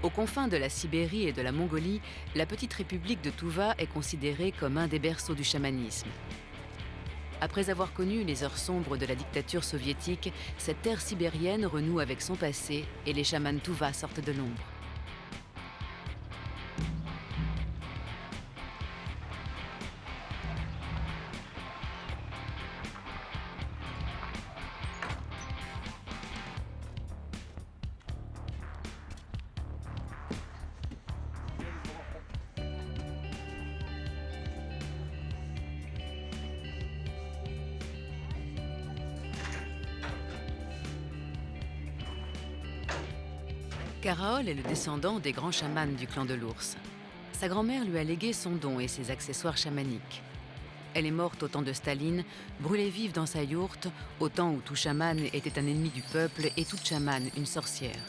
Aux confins de la Sibérie et de la Mongolie, la petite république de Touva est considérée comme un des berceaux du chamanisme. Après avoir connu les heures sombres de la dictature soviétique, cette terre sibérienne renoue avec son passé et les chamans Touva sortent de l'ombre. Karaol est le descendant des grands chamans du clan de l'ours. Sa grand-mère lui a légué son don et ses accessoires chamaniques. Elle est morte au temps de Staline, brûlée vive dans sa yourte, au temps où tout chaman était un ennemi du peuple et toute chamane une sorcière.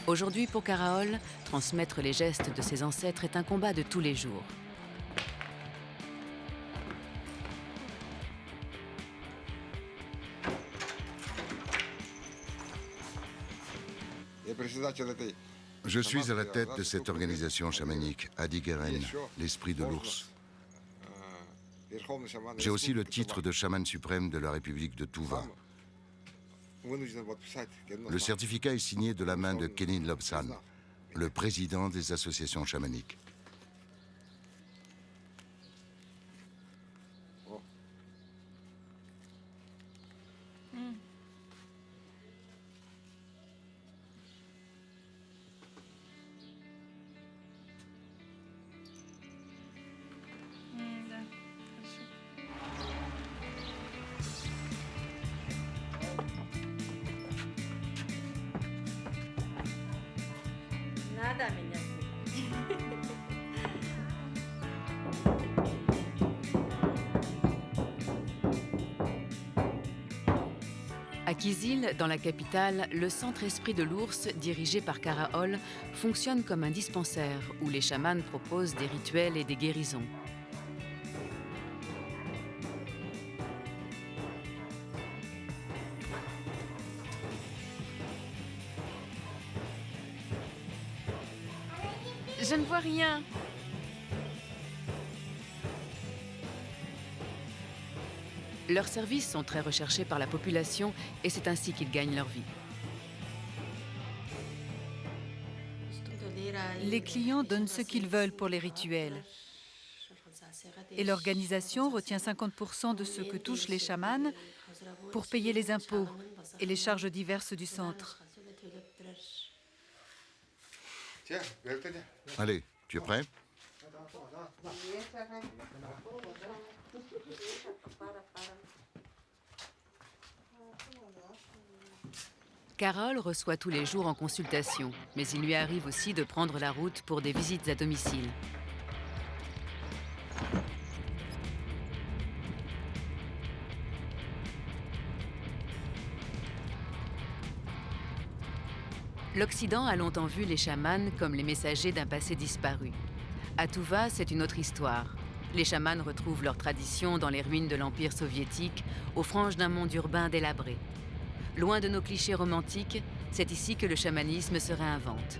Aujourd'hui, pour Karaol, transmettre les gestes de ses ancêtres est un combat de tous les jours. Je suis à la tête de cette organisation chamanique, Adi Geren, l'esprit de l'ours. J'ai aussi le titre de chaman suprême de la République de Touva. Le certificat est signé de la main de Kenin Lobsan, le président des associations chamaniques. À Kizil, dans la capitale, le centre Esprit de l'Ours, dirigé par Karaol, fonctionne comme un dispensaire où les chamans proposent des rituels et des guérisons. Je ne vois rien. Leurs services sont très recherchés par la population et c'est ainsi qu'ils gagnent leur vie. Les clients donnent ce qu'ils veulent pour les rituels. Et l'organisation retient 50% de ce que touchent les chamans pour payer les impôts et les charges diverses du centre. Allez, tu es prêt? Carole reçoit tous les jours en consultation, mais il lui arrive aussi de prendre la route pour des visites à domicile. L'Occident a longtemps vu les chamans comme les messagers d'un passé disparu. À Touva, c'est une autre histoire. Les chamans retrouvent leurs traditions dans les ruines de l'Empire soviétique, aux franges d'un monde urbain délabré. Loin de nos clichés romantiques, c'est ici que le chamanisme se réinvente.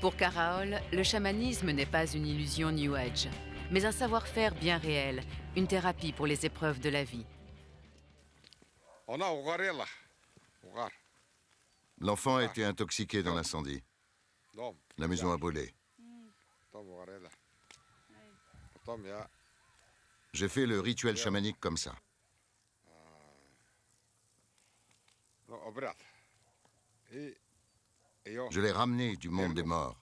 Pour Karaol, le chamanisme n'est pas une illusion New Age, mais un savoir-faire bien réel, une thérapie pour les épreuves de la vie. L'enfant a été intoxiqué dans l'incendie. La maison a brûlé. J'ai fait le rituel chamanique comme ça. Je l'ai ramené du monde des morts.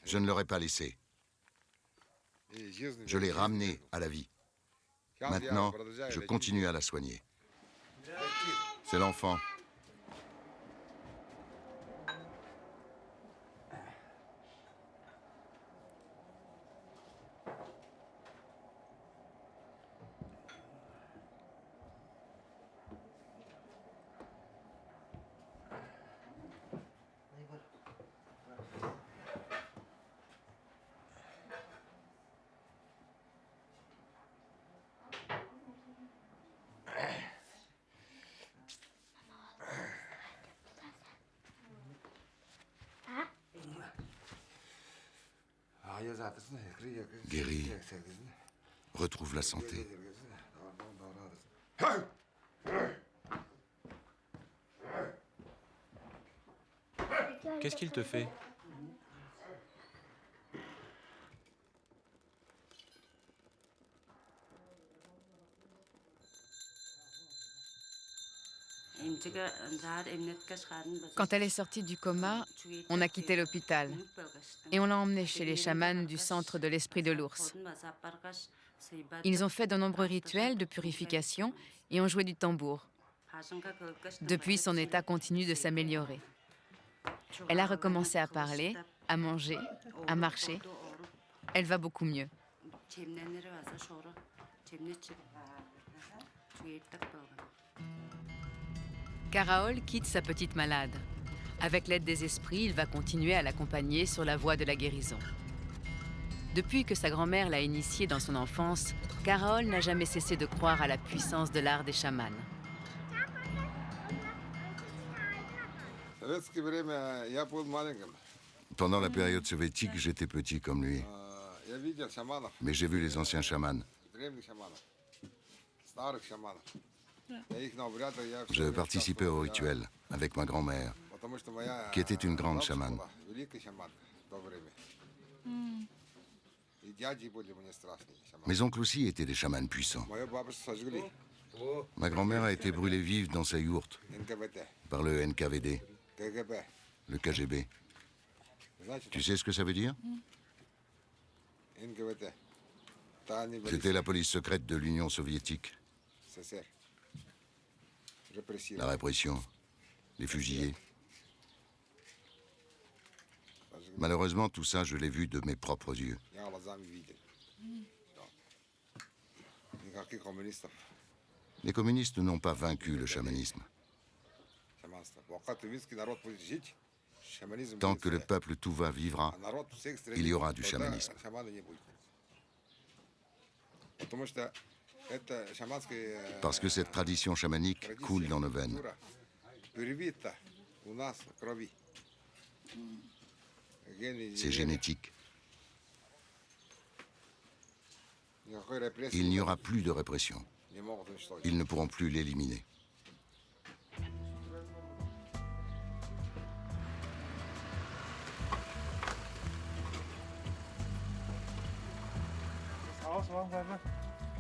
Je ne l'aurais pas laissé. Je l'ai ramené à la vie. Maintenant, je continue à la soigner. C'est l'enfant. guérit, retrouve la santé. Qu'est-ce qu'il te fait? Quand elle est sortie du coma, on a quitté l'hôpital et on l'a emmenée chez les chamans du centre de l'esprit de l'ours. Ils ont fait de nombreux rituels de purification et ont joué du tambour. Depuis, son état continue de s'améliorer. Elle a recommencé à parler, à manger, à marcher. Elle va beaucoup mieux. Karaol quitte sa petite malade. Avec l'aide des esprits, il va continuer à l'accompagner sur la voie de la guérison. Depuis que sa grand-mère l'a initié dans son enfance, Karaol n'a jamais cessé de croire à la puissance de l'art des chamans. Pendant la période soviétique, j'étais petit comme lui. Mais j'ai vu les anciens chamans. Je participais au rituel avec ma grand-mère, qui était une grande chamane. Mes oncles aussi étaient des chamans puissants. Ma grand-mère a été brûlée vive dans sa yourte par le NKVD, le KGB. Tu sais ce que ça veut dire? C'était la police secrète de l'Union soviétique. La répression, les fusillés. Malheureusement, tout ça, je l'ai vu de mes propres yeux. Les communistes n'ont pas vaincu le chamanisme. Tant que le peuple Tuva vivra, il y aura du chamanisme. Parce que cette tradition chamanique coule dans nos veines. C'est génétique. Il n'y aura plus de répression. Ils ne pourront plus l'éliminer.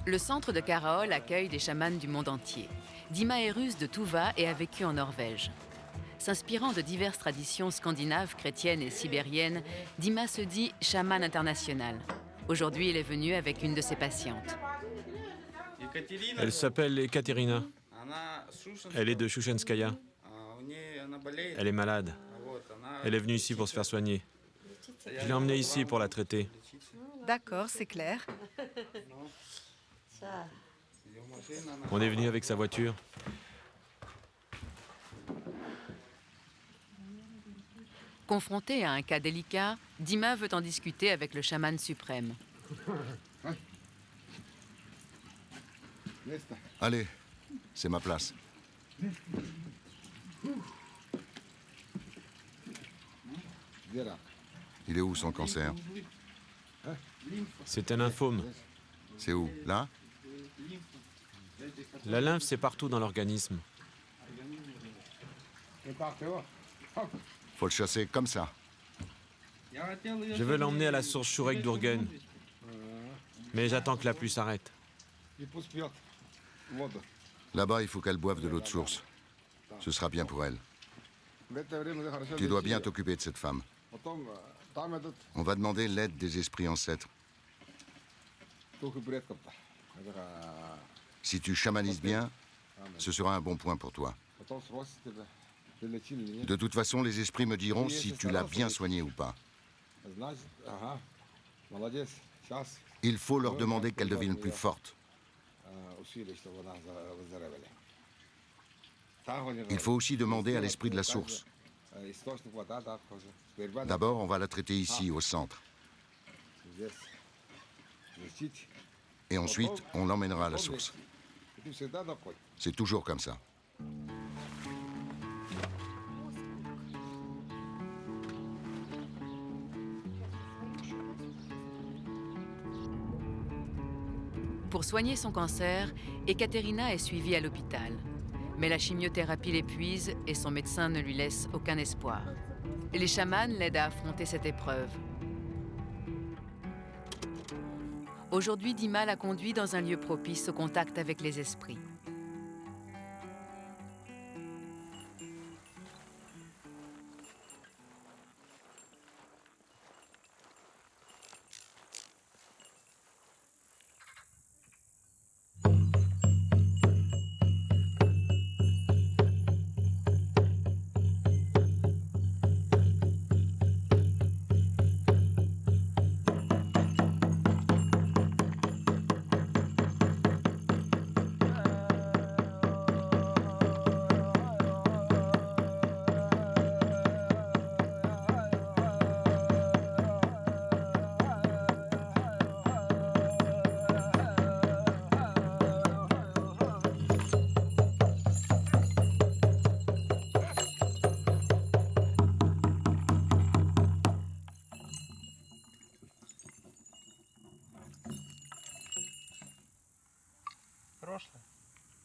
Le centre de Karaol accueille des chamans du monde entier. Dima est russe de Tuva et a vécu en Norvège. S'inspirant de diverses traditions scandinaves, chrétiennes et sibériennes, Dima se dit chaman international. Aujourd'hui, il est venu avec une de ses patientes. Elle s'appelle Ekaterina. Elle est de Shushenskaya. Elle est malade. Elle est venue ici pour se faire soigner. Je l'ai emmenée ici pour la traiter. D'accord, c'est clair. On est venu avec sa voiture. Confronté à un cas délicat, Dima veut en discuter avec le chaman suprême. Allez, c'est ma place. Il est où son cancer? C'est un lymphome. C'est où? Là? La lymphe, c'est partout dans l'organisme. Faut le chasser comme ça. Je veux l'emmener à la source Shurek d'Urgen. Mais j'attends que la pluie s'arrête. Là-bas, il faut qu'elle boive de l'eau de source. Ce sera bien pour elle. Tu dois bien t'occuper de cette femme. On va demander l'aide des esprits ancêtres. Si tu chamanises bien, ce sera un bon point pour toi. De toute façon, les esprits me diront si tu l'as bien soignée ou pas. Il faut leur demander qu'elle devienne plus forte. Il faut aussi demander à l'esprit de la source. D'abord, on va la traiter ici, au centre. Et ensuite, on l'emmènera à la source. C'est toujours comme ça. Pour soigner son cancer, Ekaterina est suivie à l'hôpital. Mais la chimiothérapie l'épuise et son médecin ne lui laisse aucun espoir. Les chamans l'aident à affronter cette épreuve. Aujourd'hui, Dima la conduit dans un lieu propice au contact avec les esprits.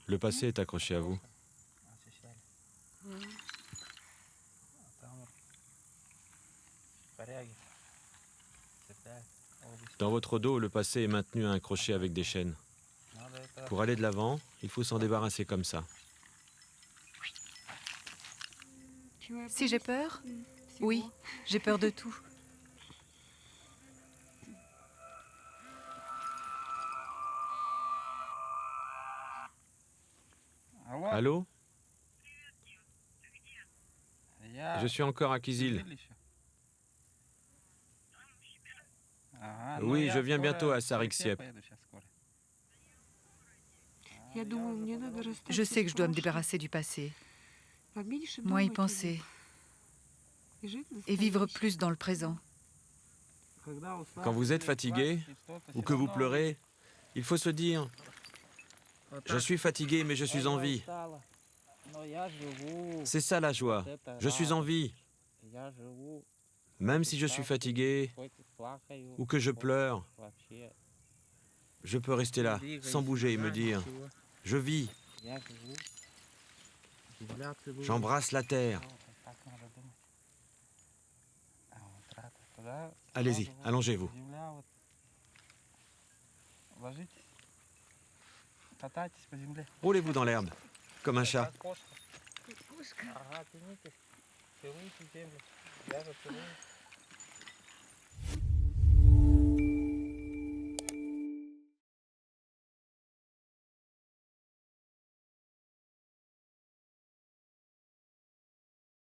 Le passé est accroché à vous. Dans votre dos, le passé est maintenu à un crochet avec des chaînes. Pour aller de l'avant, il faut s'en débarrasser comme ça. Si j'ai peur? Oui, j'ai peur de tout. Allô? Je suis encore à Kizil. Oui, je viens bientôt à Sariksiep. Je sais que je dois me débarrasser du passé, moins y penser et vivre plus dans le présent. Quand vous êtes fatigué ou que vous pleurez, il faut se dire « Je suis fatigué, mais je suis en vie ». C'est ça la joie. Je suis en vie. Même si je suis fatigué ou que je pleure, je peux rester là, sans bouger et me dire « Je vis ». J'embrasse la terre. Allez-y, allongez-vous. Roulez-vous dans l'herbe, comme un chat.